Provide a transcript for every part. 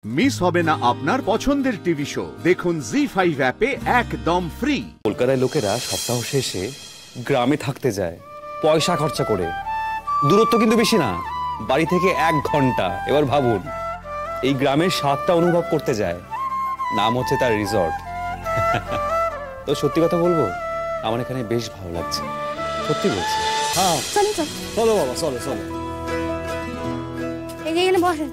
Miss হবে না আপনার পছন্দের টিভি শো। দেখুন জি5 অ্যাপে একদম ফ্রি। কলকাতায় লোকেরা সপ্তাহ শেষে গ্রামে থাকতে যায় পয়সা খরচা করে। দূরত্ব কিন্তু বেশি না, বাড়ি থেকে 1 ঘন্টা। এবার ভাবুন, এই গ্রামের স্বাদটা অনুভব করতে যায়। নাম হচ্ছে তার রিসর্ট। তো সত্যি কথা বলবো, আমার এখানে বেশ ভালো লাগছে, সত্যি বলছি। হ্যাঁ চলো বাবা, চলো চলো। এখানে বসেন।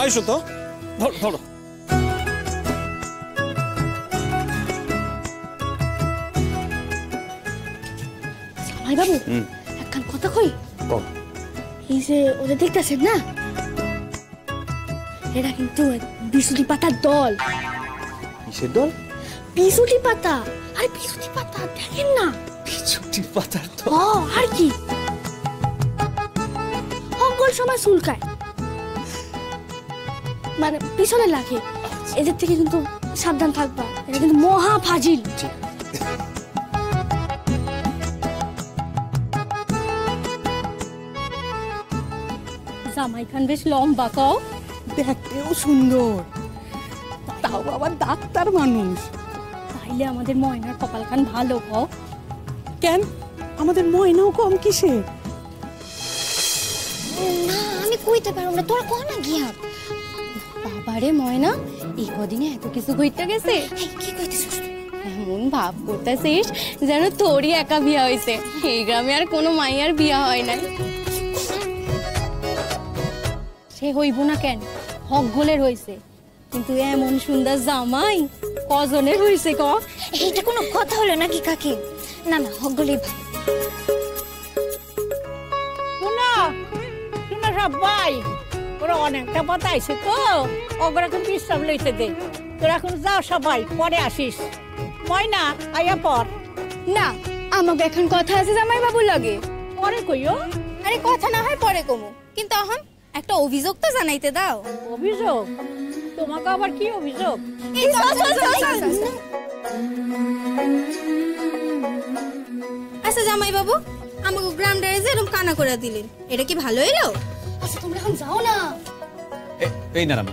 আইসো তো, ধরো। জামাই বাবু, একখান কথা কই। এই যে ওদের দেখতেছেন না, এরা কিন্তু বিশুটি পাতার দল। কিসের দল? বিশুটি পাতা। আরে বিশুটি পাতা দেখেন না। বিশুটি পাতার দল? আর কি, সকল সময় চুলকায়, মানে পিছনে লাগে। এদের থেকে কিন্তু সাবধান থাকবা, এটা কিন্তু মহা ফাজিল। জামাই খান বেশ লম্বা, কও দেখতেও সুন্দর, তাও আবার ডাক্তার মানুষ। তাইলে আমাদের ময়নার কপাল খান ভালো, কও। কেন, আমাদের ময়নাও কম কিসে? না আমি কইতে পারবো না, তোরা কও না গিয়া। বাবারে ময়না, এই কদিনে এত কিছু কইতে গেছে। কি কইতেছিস? এমন ভাব করতেছিস যেন তোরই একা বিয়া হয়েছে, এই গ্রামে আর কোনো মাইয়ার বিয়া হয় নাই। সে হইব না কেন, হকগোলের হয়েছে, কিন্তু এমন সুন্দর জামাই কজনের হয়েছে ক? এইটা কোনো কথা হলো নাকি কাকি? না না, হকগোলেই ভালো। সবাই ওরা অনেকটা বাতাইছে তো, ওরা এখন বিশ্রাম লইতে দে। তোরা এখন যাও, সবাই পরে আসিস। ময়না আয়া পর। না, আমাকে এখন কথা আছে জামাই বাবুর লাগে। পরে কইও। আরে কথা না হয় পরে কমু, কিন্তু এখন একটা অভিযোগ তো জানাইতে দাও। অভিযোগ? তোমাকে আবার কি অভিযোগ? আচ্ছা জামাই বাবু, আমাকে গ্রামটারে যে এরকম কানা করে দিলেন, এটা কি ভালো এলো? আচ্ছা তোমরা এখন যাও না। এই না না,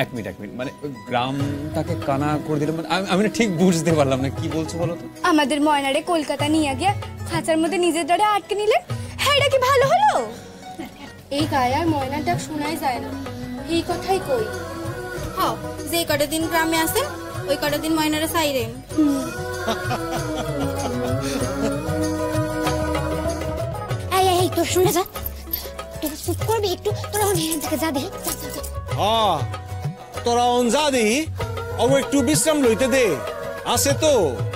এক মিনিট, মানে গ্রামটাকে কানা করে দিলাম, আমি না ঠিক বুঝতে পারলাম না কি বলছো বলো তো। আমাদের ময়নারে কলকাতা নিয়ে গিয়া খাঁচার মধ্যে নিজের ডরে আটকে নিলেন, হ্যাঁ এটা কি ভালো হলো? এই গায়ে আর ময়নার ডাক শোনাই যায় না, এই কথাই কই। হ্যাঁ, যে কটা দিন গ্রামে আসেন ওই কটা দিন ময়নারে সাইরেন। এই তোর শুনে যা, তোর চুপ করবি একটু, তোরা ওখান থেকে যা দে। হ্যাঁ, তোরা যা দি, একটু বিশ্রাম লইতে দে, আসে তো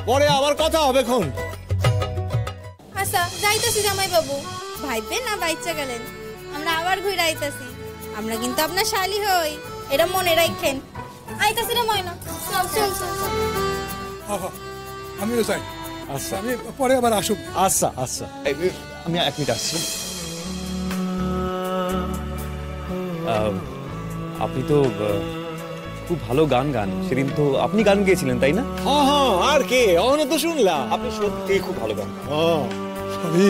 পরে আবার কথা হবে খন। আচ্ছা যাইতাছি জামাই বাবু, ভাইবেন না বাইচা গেলেন, আমরা আবার ঘুরে আইতাছি। আমরা কিন্তু আপনার শালি হই, এটা মনে রাখেন। আইতাছি রে ময়না, চল চল চল। আমিও চাই। আচ্ছা, আমি পরে আবার আসুক। আচ্ছা আচ্ছা, আমি 1 মিনিট আসছি। আপনি তো খুব ভালো গান গান, সেদিন তো আপনি গান গেয়েছিলেন তাই না? হ্যাঁ হ্যাঁ, আর কে, অনে তো শুনলাম। আপনি সত্যি খুব ভালো গান। সবই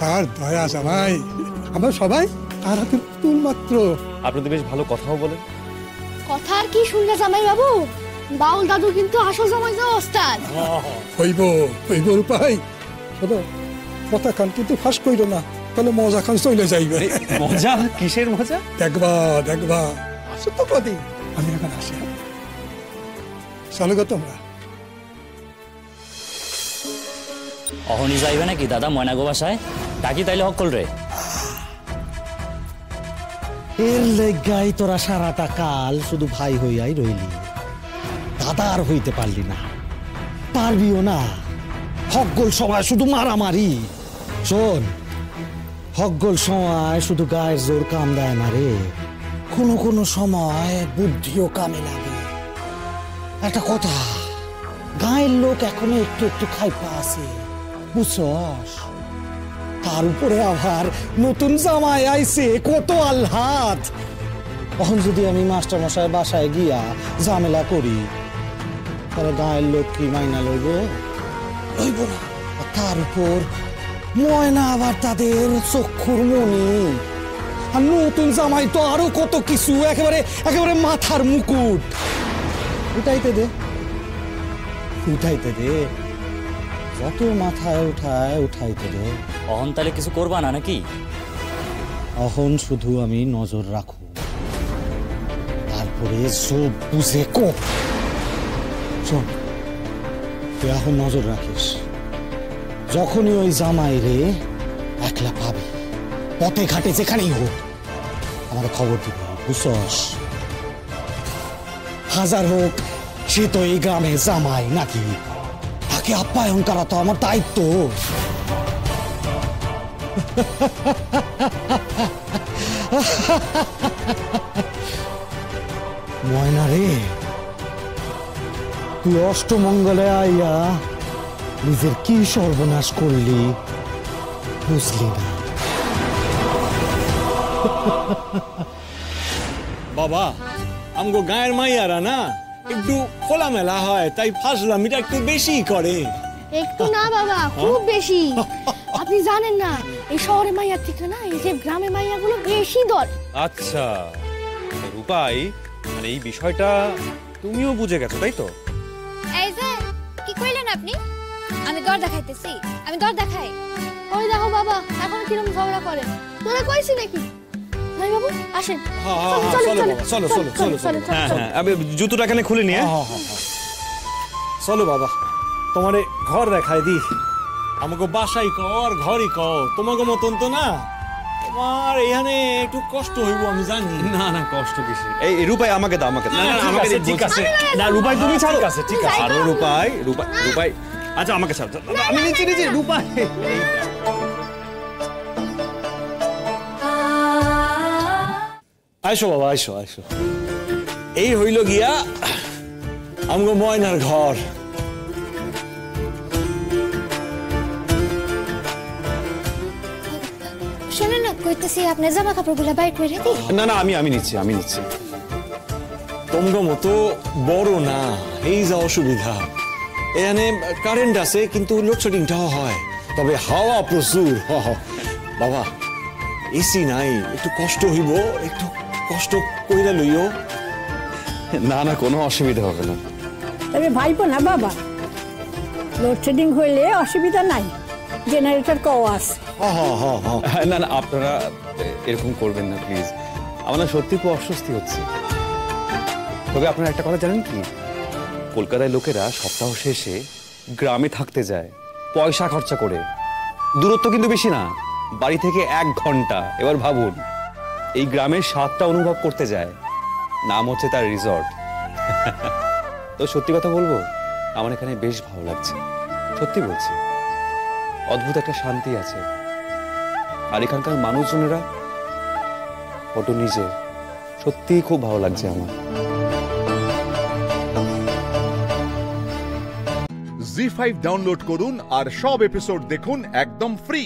তার দয়া জামাই, আমরা সবাই তার হাতের পুতুল মাত্র। আপনি তো বেশ ভালো কথাও বলেন। কথা আর কি শুনলে জামাই বাবু, বাউল দাদু কিন্তু আসল জামাই যা ওস্তাদ। হইব রূপাই, শোনো কথা খান কিন্তু ফাঁস কইর না, তাহলে মজা খান চলে যাইবে। মজা? কিসের মজা? দেখবা আসো তো কদিন, আমি এখন আসি। চলো গো তোমরা। অহনি যাইবে নাকি দাদা ময়না গো বাসায়? ডাকি তাইলে হকল রে। এর লেগাই তোরা সারাটা কাল শুধু ভাই হইয়াই রইলি, দাদা আর হইতে পারলি না, পারবিও না। হকগোল সময় শুধু মারামারি। শোন, হকগোল সময় শুধু গায়ের জোর কাম দেয় না রে, কোনো সময় বুদ্ধিও কামে লাগে। একটা কথা, গায়ের লোক এখনো একটু একটু খাইপা আছে, বুঝছস? তার উপরে আবার নতুন জামাই আইছে, কত আহ্লাদ। এখন যদি আমি মাস্টার মশাই বাসায় গিয়া ঝামেলা করি, তাহলে গায়ের লোক কি মাইনা লইব? লইব না। তার উপর ময়না আবার তাদের চক্ষুর মনি, আর নতুন জামাই তো আরো কত কিছু, একেবারে একেবারে মাথার মুকুট। উঠাইতে দে, উঠাইতে দে, যত মাথায় উঠায় উঠাইতে দে। অহন তাহলে কিছু করবা না নাকি? এখন শুধু আমি নজর রাখো, তারপরে সব বুঝে কো। শোন, তুই এখন নজর রাখিস, যখনই ওই জামাই রে একলা পাবি, পথে ঘাটে যেখানেই হোক আমার খবর দিবি, বুঝছস? হাজার হোক সে তো এই গ্রামে জামাই নাকি, তাকে আপ্যায়ন করা তো আমার দায়িত্ব। ময়না রে, তুই অষ্টমঙ্গলে আইয়া নিজের কি সর্বনাশ করলি বুঝলি না। বাবা, আমগো গায়ের মাইয়ারা না একটু খোলামেলা হয়, তাই ফাজলামিটা একটু বেশি করে। একটু না বাবা, খুব বেশি। আপনি জানেন না, এই শহরে মাইয়ার থেকে না এই যে গ্রামে মাইয়াগুলো বেশি দর। আচ্ছা রূপাই, মানে এই বিষয়টা তুমিও বুঝে গেছো তাই তো? এই যে কি কইলেন আপনি? আমি দর দেখাইতেছি, আমি দর দেখাই। ওই দেখো বাবা, এখন কিরকম ঝগড়া করে। তোরা কইছি নাকি? ভাই বাবু আসেন, চলো চলো চলো চলো। হ্যাঁ হ্যাঁ, আমি জুতোটা এখানে খুলে নিয়ে। চলো বাবা, তোমারে ঘর দেখাই দি। আমাকে বাসাই কর, ঘরই কর, তোমাকে মতন তো না। তোমার এখানে একটু কষ্ট হইব আমি জানি। না না, কষ্ট কিসে? এই রূপাই আমাকে দাও, আমাকে দাও। না, আমাকে দে, ঠিক আছে। না রূপাই তুমি ছাড়ো। ঠিক আছে, ঠিক আছে। আরো রূপাই, রূপাই, রূপাই, আচ্ছা আমাকে ছাড়ো, আমি নিচে নিচে। রূপাই আইসো বাবা, আইসো আইসো। এই হইল গিয়া আমগো ময়নার ঘর। শোনেন না, কইতেছি আপনার জামা কাপড়গুলো বাইর করে দিই। না না, আমি নিচ্ছি, আমি নিচ্ছি। তোমগো মতো বড় না, এই যা অসুবিধা। এখানে কারেন্ট আছে কিন্তু লোডশেডিংটাও হয়, তবে হাওয়া প্রচুর। বাবা, এসি নাই, একটু কষ্ট হইব, একটু কষ্ট কইরা লইও। না না, কোনো অসুবিধা হবে না। তবে ভাইবো না বাবা, লোডশেডিং হইলে অসুবিধা নাই, জেনারেটর কও আছে। না না, আপনারা এরকম করবেন না প্লিজ, আমার না সত্যি খুব অস্বস্তি হচ্ছে। তবে আপনারা একটা কথা জানেন কি, কলকাতায় লোকেরা সপ্তাহ শেষে গ্রামে থাকতে যায় পয়সা খরচা করে। দূরত্ব কিন্তু বেশি না, বাড়ি থেকে 1 ঘন্টা। এবার ভাবুন, এই গ্রামের স্বাদটা অনুভব করতে যায়, নাম হচ্ছে তার রিসর্ট। তো সত্যি কথা বলবো, আমার এখানে বেশ ভালো লাগছে, সত্যি বলছি। অদ্ভুত একটা শান্তি আছে, আর এখানকার মানুষজনেরা ফটো নিজে, সত্যিই খুব ভালো লাগছে আমার। জি5 ডাউনলোড করুন আর সব এপিসোড দেখুন একদম ফ্রি।